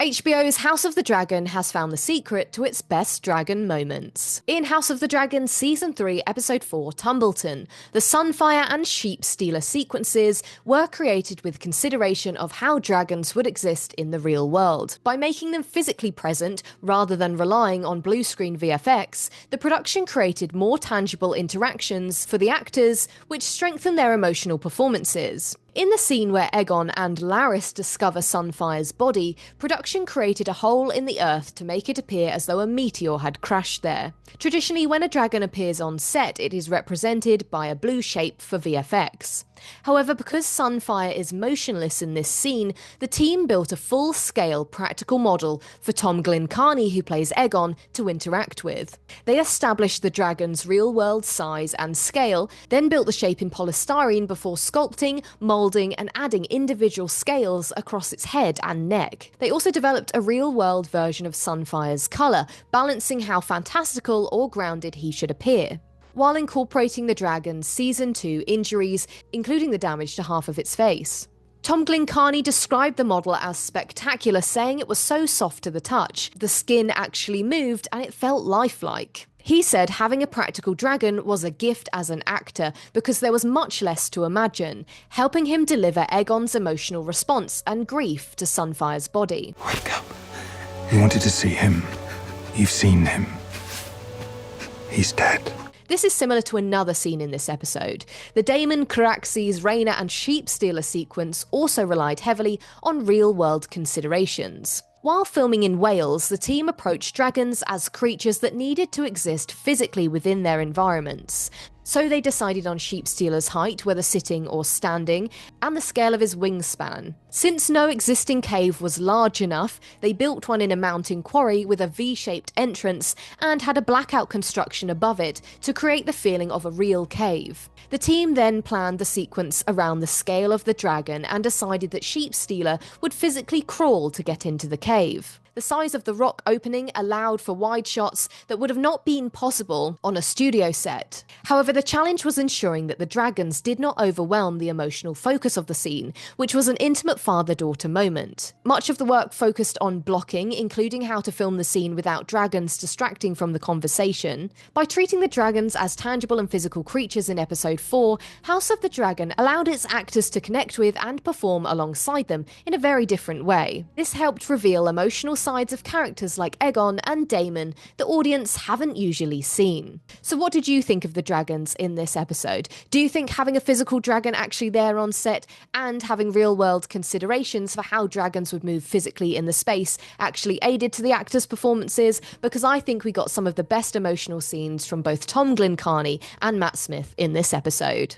HBO's House of the Dragon has found the secret to its best dragon moments. In House of the Dragon Season 3, Episode 4, Tumbleton, the Sunfyre and Sheepstealer sequences were created with consideration of how dragons would exist in the real world. By making them physically present, rather than relying on blue screen VFX, the production created more tangible interactions for the actors, which strengthened their emotional performances. In the scene where Aegon and Larys discover Sunfyre's body, production created a hole in the earth to make it appear as though a meteor had crashed there. Traditionally, when a dragon appears on set, it is represented by a blue shape for VFX. However, because Sunfyre is motionless in this scene, the team built a full-scale practical model for Tom Glynn-Carney, who plays Aegon, to interact with. They established the dragon's real-world size and scale, then built the shape in polystyrene before sculpting, moulding and adding individual scales across its head and neck. They also developed a real-world version of Sunfyre's colour, balancing how fantastical or grounded he should appear, while incorporating the dragon's Season 2 injuries, including the damage to half of its face. Tom Glynn-Carney described the model as spectacular, saying it was so soft to the touch. The skin actually moved and it felt lifelike. He said having a practical dragon was a gift as an actor because there was much less to imagine, helping him deliver Aegon's emotional response and grief to Sunfyre's body. Wake up. You wanted to see him. You've seen him. He's dead. This is similar to another scene in this episode. The Daemon, Caraxes, Rhaena and Sheepstealer sequence also relied heavily on real-world considerations. While filming in Wales, the team approached dragons as creatures that needed to exist physically within their environments. So they decided on Sheepstealer's height, whether sitting or standing, and the scale of his wingspan. Since no existing cave was large enough, they built one in a mountain quarry with a V-shaped entrance and had a blackout construction above it to create the feeling of a real cave. The team then planned the sequence around the scale of the dragon and decided that Sheepstealer would physically crawl to get into the cave. The size of the rock opening allowed for wide shots that would have not been possible on a studio set. However, the challenge was ensuring that the dragons did not overwhelm the emotional focus of the scene, which was an intimate father-daughter moment. Much of the work focused on blocking, including how to film the scene without dragons distracting from the conversation. By treating the dragons as tangible and physical creatures in Episode 4, House of the Dragon allowed its actors to connect with and perform alongside them in a very different way. This helped reveal emotional sides of characters like Aegon and Daemon the audience haven't usually seen. So what did you think of the dragons in this episode? Do you think having a physical dragon actually there on set and having real-world considerations for how dragons would move physically in the space actually aided to the actors' performances? Because I think we got some of the best emotional scenes from both Tom Glynn-Carney and Matt Smith in this episode.